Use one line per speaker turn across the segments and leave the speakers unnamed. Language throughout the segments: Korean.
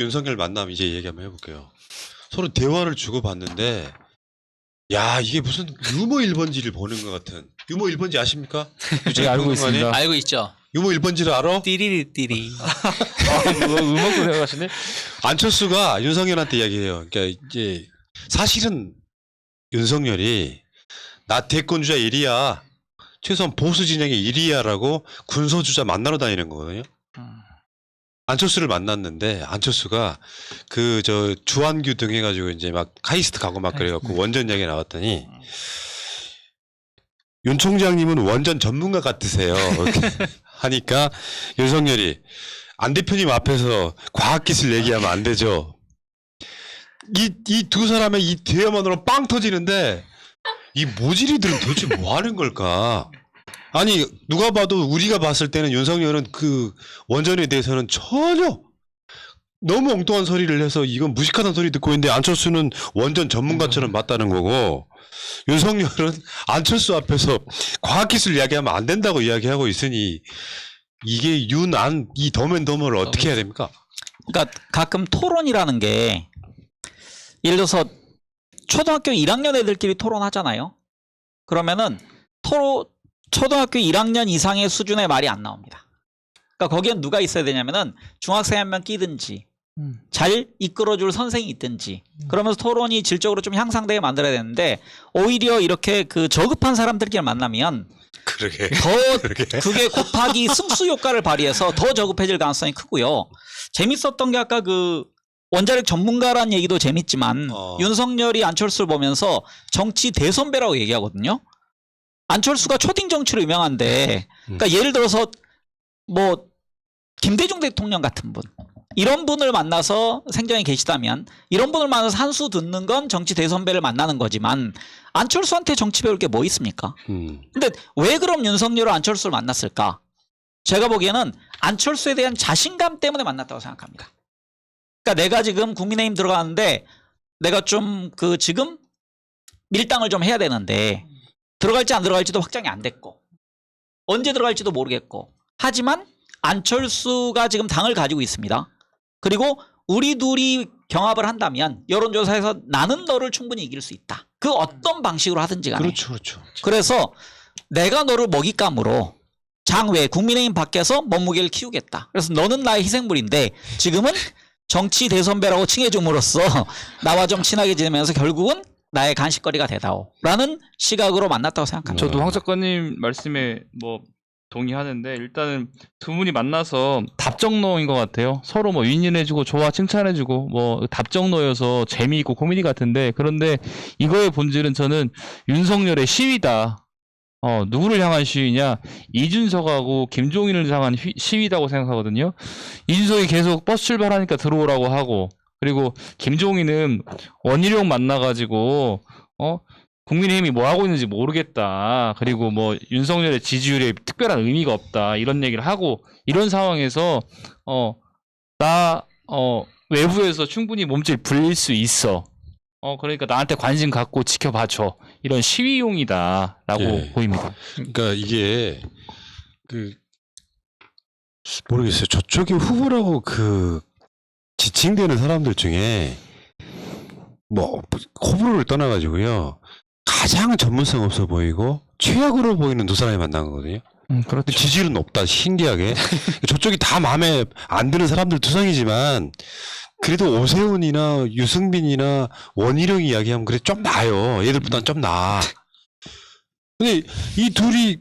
윤석열 만나면 이제 얘기 한번 해볼게요. 서로 대화를 주고받는데 야 이게 무슨 유머 1번지를 보는 것 같은. 유머 1번지 아십니까?
네, 알고 있습니다.
알고 있죠.
유머 1번지를 알아?
띠리리 띠리.
음악도 생각하시네?
안철수가 윤석열한테 이야기해요. 그러니까 이제 사실은 윤석열이 나 대권주자 1위야. 최소한 보수 진영의 1위야라고 군소주자 만나러 다니는 거거든요. 안철수를 만났는데 안철수가 그 저 주한규 등 해가지고 이제 막 카이스트 가고 막 그래갖고 원전 이야기 나왔더니 윤 총장님은 원전 전문가 같으세요. 이렇게 하니까 윤석열이 안 대표님 앞에서 과학기술 얘기하면 안 되죠. 이 두 사람의 이 대화만으로 빵 터지는데 이 모질이들은 도대체 뭐 하는 걸까? 아니 누가 봐도 우리가 봤을 때는 윤석열은 그 원전에 대해서는 전혀 너무 엉뚱한 소리를 해서 이건 무식하다는 소리 듣고 있는데 안철수는 원전 전문가처럼 맞다는 거고 윤석열은 안철수 앞에서 과학기술 이야기하면 안 된다고 이야기하고 있으니 이게 윤안 이 더맨더머를 어떻게 해야 됩니까?
그러니까 가끔 토론이라는 게 예를 들어서 초등학교 1학년 애들끼리 토론하잖아요. 그러면은 초등학교 1학년 이상의 수준의 말이 안 나옵니다. 그러니까 거기엔 누가 있어야 되냐면은 중학생 한 명 끼든지 잘 이끌어줄 선생이 있든지 그러면서 토론이 질적으로 좀 향상되게 만들어야 되는데 오히려 이렇게 그 저급한 사람들끼리 만나면
그러게.
그게 곱하기 승수 효과를 발휘해서 더 저급해질 가능성이 크고요. 재밌었던 게 아까 그 원자력 전문가란 얘기도 재밌지만 윤석열이 안철수를 보면서 정치 대선배라고 얘기하거든요. 안철수가 초딩 정치로 유명한데 그러니까 예를 들어서 뭐 김대중 대통령 같은 분 이런 분을 만나서 생전에 계시다면 이런 분을 만나서 한 수 듣는 건 정치 대선배를 만나는 거지만 안철수한테 정치 배울 게 뭐 있습니까? 근데 왜 그럼 윤석열을 안철수를 만났을까? 제가 보기에는 안철수에 대한 자신감 때문에 만났다고 생각합니다. 그러니까 내가 지금 국민의힘 들어가는데 내가 좀 그 지금 밀당을 좀 해야 되는데 들어갈지 안 들어갈지도 확정이 안 됐고 언제 들어갈지도 모르겠고 하지만 안철수가 지금 당을 가지고 있습니다. 그리고 우리 둘이 경합을 한다면 여론조사에서 나는 너를 충분히 이길 수 있다. 그 어떤 방식으로 하든지 간에.
그렇죠.
그래서 내가 너를 먹잇감으로 장외 국민의힘 밖에서 몸무게를 키우겠다. 그래서 너는 나의 희생물인데 지금은 정치 대선배라고 칭해줌으로써 나와 좀 친하게 지내면서 결국은 나의 간식거리가 되다오 라는 시각으로 만났다고 생각합니다.
저도 황 작가님 말씀에 뭐 동의하는데 일단은 두 분이 만나서 답정너인 것 같아요. 서로 뭐 윈윈해주고 좋아 칭찬해주고 뭐 답정너여서 재미있고 코미디 같은데 그런데 이거의 본질은 저는 윤석열의 시위다. 누구를 향한 시위냐? 이준석하고 김종인을 향한 시위다고 생각하거든요. 이준석이 계속 버스 출발하니까 들어오라고 하고 그리고 김종인은 원희룡 만나가지고 국민의힘이 뭐 하고 있는지 모르겠다. 그리고 뭐 윤석열의 지지율에 특별한 의미가 없다. 이런 얘기를 하고 이런 상황에서 외부에서 충분히 몸질 불릴 수 있어. 그러니까 나한테 관심 갖고 지켜봐줘. 이런 시위용이다라고
예.
보입니다.
그러니까 이게 모르겠어요. 저쪽에 후보라고 지칭되는 사람들 중에 뭐 호불호를 떠나가지고요 가장 전문성 없어 보이고 최악으로 보이는 두 사람이 만난 거거든요.
그렇죠.
지지율은 높다. 신기하게 저쪽이 다 마음에 안 드는 사람들 투성이지만 그래도 오세훈이나 유승민이나 원희룡이 이야기하면 그래 좀 나아요. 얘들보다는 좀 나아. 근데 이 둘이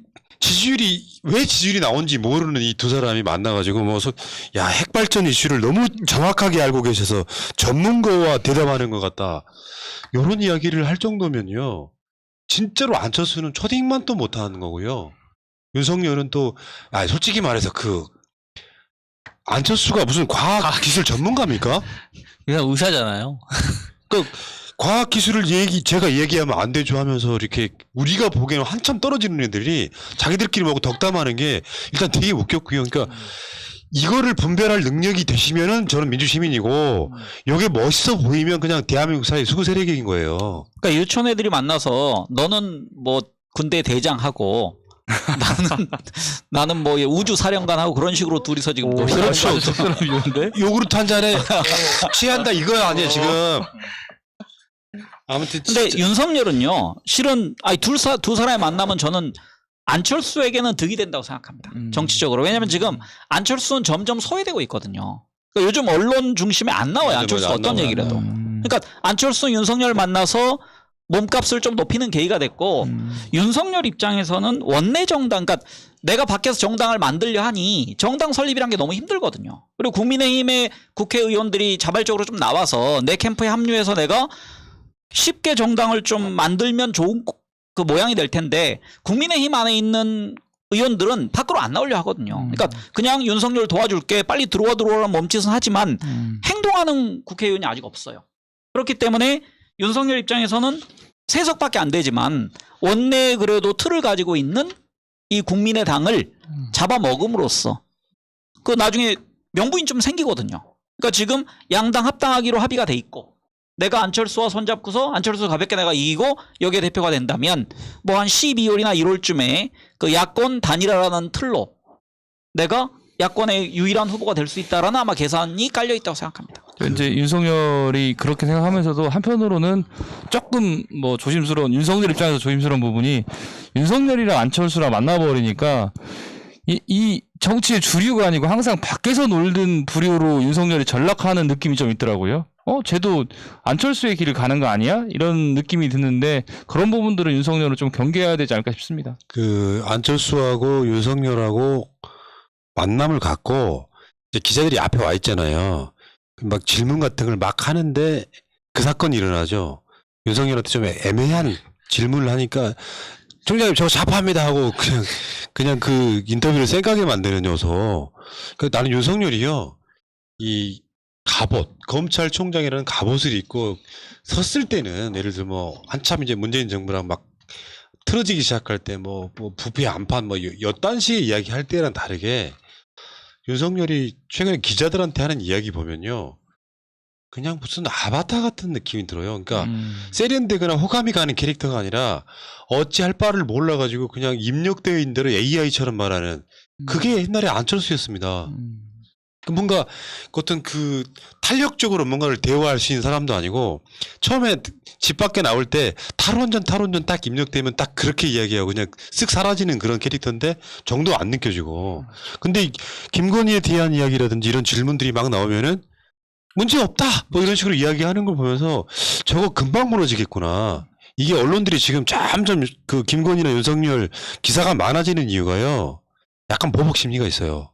왜 지지율이 나온지 모르는 이 두 사람이 만나가지고 핵발전 이슈를 너무 정확하게 알고 계셔서 전문가와 대담하는 것 같다. 이런 이야기를 할 정도면요. 진짜로 안철수는 초딩만 또 못하는 거고요. 윤석열은 또 솔직히 말해서 안철수가 무슨 과학기술 전문가입니까?
그냥 의사잖아요.
과학기술을 제가 얘기하면 안 되죠 하면서 이렇게 우리가 보기에는 한참 떨어지는 애들이 자기들끼리 보고 덕담하는 게 일단 되게 웃겼고요. 그러니까 이거를 분별할 능력이 되시면은 저는 민주시민이고 이게 멋있어 보이면 그냥 대한민국 사회 수구 세력인 거예요.
그러니까 유치원 애들이 만나서 너는 뭐 군대 대장하고 나는 뭐 우주 사령관하고 그런 식으로 둘이서 지금 놀이
그렇죠. 적절한 비유인데.
요구르트 한 잔에 취한다 이거 아니에요 지금. 아무튼
근데
진짜.
윤석열은요, 실은 아니 두 사람의 만남은 저는 안철수에게는 득이 된다고 생각합니다. 정치적으로. 왜냐하면 지금 안철수는 점점 소외되고 있거든요. 그러니까 요즘 언론 중심에 안 나와요.
맞아,
안철수
맞아, 안
어떤
나와요.
얘기를 해도. 그러니까 안철수 윤석열 만나서 몸값을 좀 높이는 계기가 됐고 윤석열 입장에서는 원내 정당, 그러니까 내가 밖에서 정당을 만들려 하니 정당 설립이란 게 너무 힘들거든요. 그리고 국민의힘의 국회의원들이 자발적으로 좀 나와서 내 캠프에 합류해서 내가 쉽게 정당을 좀 만들면 좋은 그 모양이 될 텐데 국민의힘 안에 있는 의원들은 밖으로 안 나오려 하거든요. 그러니까 그냥 윤석열 도와줄게 빨리 들어오라는 몸짓은 하지만 행동하는 국회의원이 아직 없어요. 그렇기 때문에 윤석열 입장에서는 세석밖에 안 되지만 원내에 그래도 틀을 가지고 있는 이 국민의당을 잡아먹음으로써 그 나중에 명분이 좀 생기거든요. 그러니까 지금 양당 합당하기로 합의가 돼 있고 내가 안철수와 손잡고서 안철수 가볍게 내가 이기고 여기에 대표가 된다면 뭐 한 12월이나 1월쯤에 그 야권 단일화라는 틀로 내가 야권의 유일한 후보가 될 수 있다라는 아마 계산이 깔려 있다고 생각합니다.
이제 윤석열이 그렇게 생각하면서도 한편으로는 조금 뭐 조심스러운 윤석열 입장에서 조심스러운 부분이 윤석열이랑 안철수랑 만나버리니까 이 정치의 주류가 아니고 항상 밖에서 놀던 부류로 윤석열이 전락하는 느낌이 좀 있더라고요. 쟤도 안철수의 길을 가는 거 아니야? 이런 느낌이 드는데 그런 부분들은 윤석열은 좀 경계해야 되지 않을까 싶습니다.
그 안철수하고 윤석열하고 만남을 갖고 이제 기자들이 앞에 와 있잖아요. 막 질문 같은 걸 막 하는데 그 사건이 일어나죠. 윤석열한테 좀 애매한 질문을 하니까 총장님 저거 자파합니다 하고 그냥 그 인터뷰를 쌩까게 만드는 녀석. 그 나는 윤석열이요. 이 갑옷, 검찰총장이라는 갑옷을 입고 섰을 때는 예를 들어 뭐 한참 이제 문재인 정부랑 막 틀어지기 시작할 때 뭐 부패 안판 뭐 이딴 식의 이야기 할 때랑 다르게 윤석열이 최근에 기자들한테 하는 이야기 보면요. 그냥 무슨 아바타 같은 느낌이 들어요. 그러니까 세련되거나 호감이 가는 캐릭터가 아니라 어찌할 바를 몰라가지고 그냥 입력되어 있는 대로 AI처럼 말하는 그게 옛날에 안철수였습니다. 뭔가 어떤 그 탄력적으로 뭔가를 대화할 수 있는 사람도 아니고 처음에 집 밖에 나올 때 탈원전 딱 입력되면 딱 그렇게 이야기하고 그냥 쓱 사라지는 그런 캐릭터인데 정도 안 느껴지고 근데 김건희에 대한 이야기라든지 이런 질문들이 막 나오면은 문제 없다 뭐 이런 식으로 이야기하는 걸 보면서 저거 금방 무너지겠구나. 이게 언론들이 지금 점점 그 김건희나 윤석열 기사가 많아지는 이유가요. 약간 보복 심리가 있어요.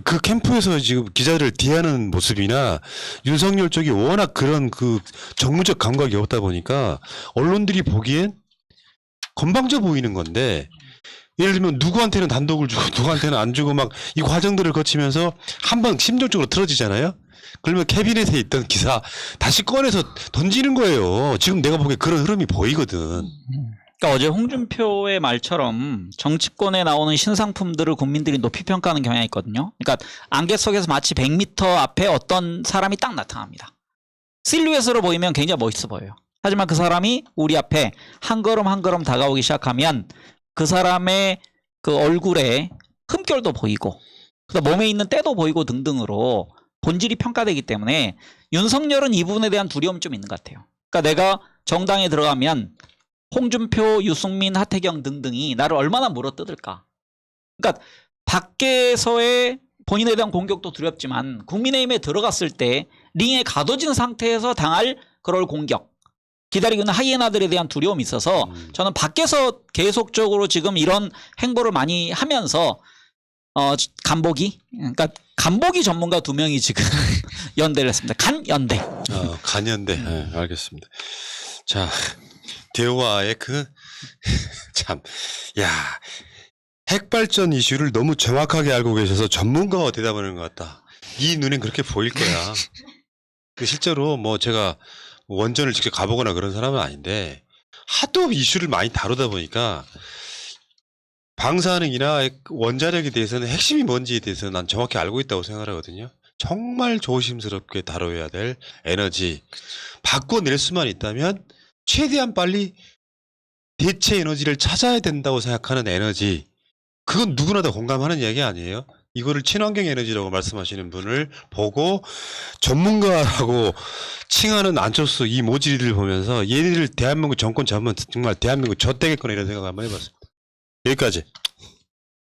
그 캠프에서 지금 기자들을 대하는 모습이나 윤석열 쪽이 워낙 그런 그 정무적 감각이 없다 보니까 언론들이 보기엔 건방져 보이는 건데 예를 들면 누구한테는 단독을 주고 누구한테는 안 주고 막 이 과정들을 거치면서 한번 심정적으로 틀어지잖아요. 그러면 캐비넷에 있던 기사 다시 꺼내서 던지는 거예요. 지금 내가 보기엔 그런 흐름이 보이거든.
그러니까 어제 홍준표의 말처럼 정치권에 나오는 신상품들을 국민들이 높이 평가하는 경향이 있거든요. 그러니까 안개 속에서 마치 100m 앞에 어떤 사람이 딱 나타납니다. 실루엣으로 보이면 굉장히 멋있어 보여요. 하지만 그 사람이 우리 앞에 한 걸음 한 걸음 다가오기 시작하면 그 사람의 그 얼굴에 흠결도 보이고 그다음 몸에 있는 때도 보이고 등등으로 본질이 평가되기 때문에 윤석열은 이 부분에 대한 두려움이 좀 있는 것 같아요. 그러니까 내가 정당에 들어가면 홍준표, 유승민, 하태경 등등이 나를 얼마나 물어뜯을까. 그러니까 밖에서의 본인에 대한 공격도 두렵지만 국민의힘에 들어갔을 때 링에 가둬진 상태에서 당할 그럴 공격. 기다리고 있는 하이에나들에 대한 두려움이 있어서 저는 밖에서 계속적으로 지금 이런 행보를 많이 하면서 간보기? 그러니까 간보기 전문가 2명이 지금 연대를 했습니다. 간연대.
간연대. 네, 알겠습니다. 자, 대화의 참, 야, 핵발전 이슈를 너무 정확하게 알고 계셔서 전문가가 대답하는 것 같다. 이 눈엔 그렇게 보일 거야. 실제로 뭐 제가 원전을 직접 가보거나 그런 사람은 아닌데 하도 이슈를 많이 다루다 보니까 방사능이나 원자력에 대해서는 핵심이 뭔지에 대해서 난 정확히 알고 있다고 생각하거든요. 정말 조심스럽게 다뤄야 될 에너지 바꿔낼 수만 있다면 최대한 빨리 대체 에너지를 찾아야 된다고 생각하는 에너지, 그건 누구나 다 공감하는 얘기 아니에요? 이거를 친환경 에너지라고 말씀하시는 분을 보고 전문가라고 칭하는 안철수 이 모질이를 보면서 얘네들 대한민국 정권 잡으면 정말 대한민국 젖되겠구나 이런 생각 한번 해봤습니다. 여기까지.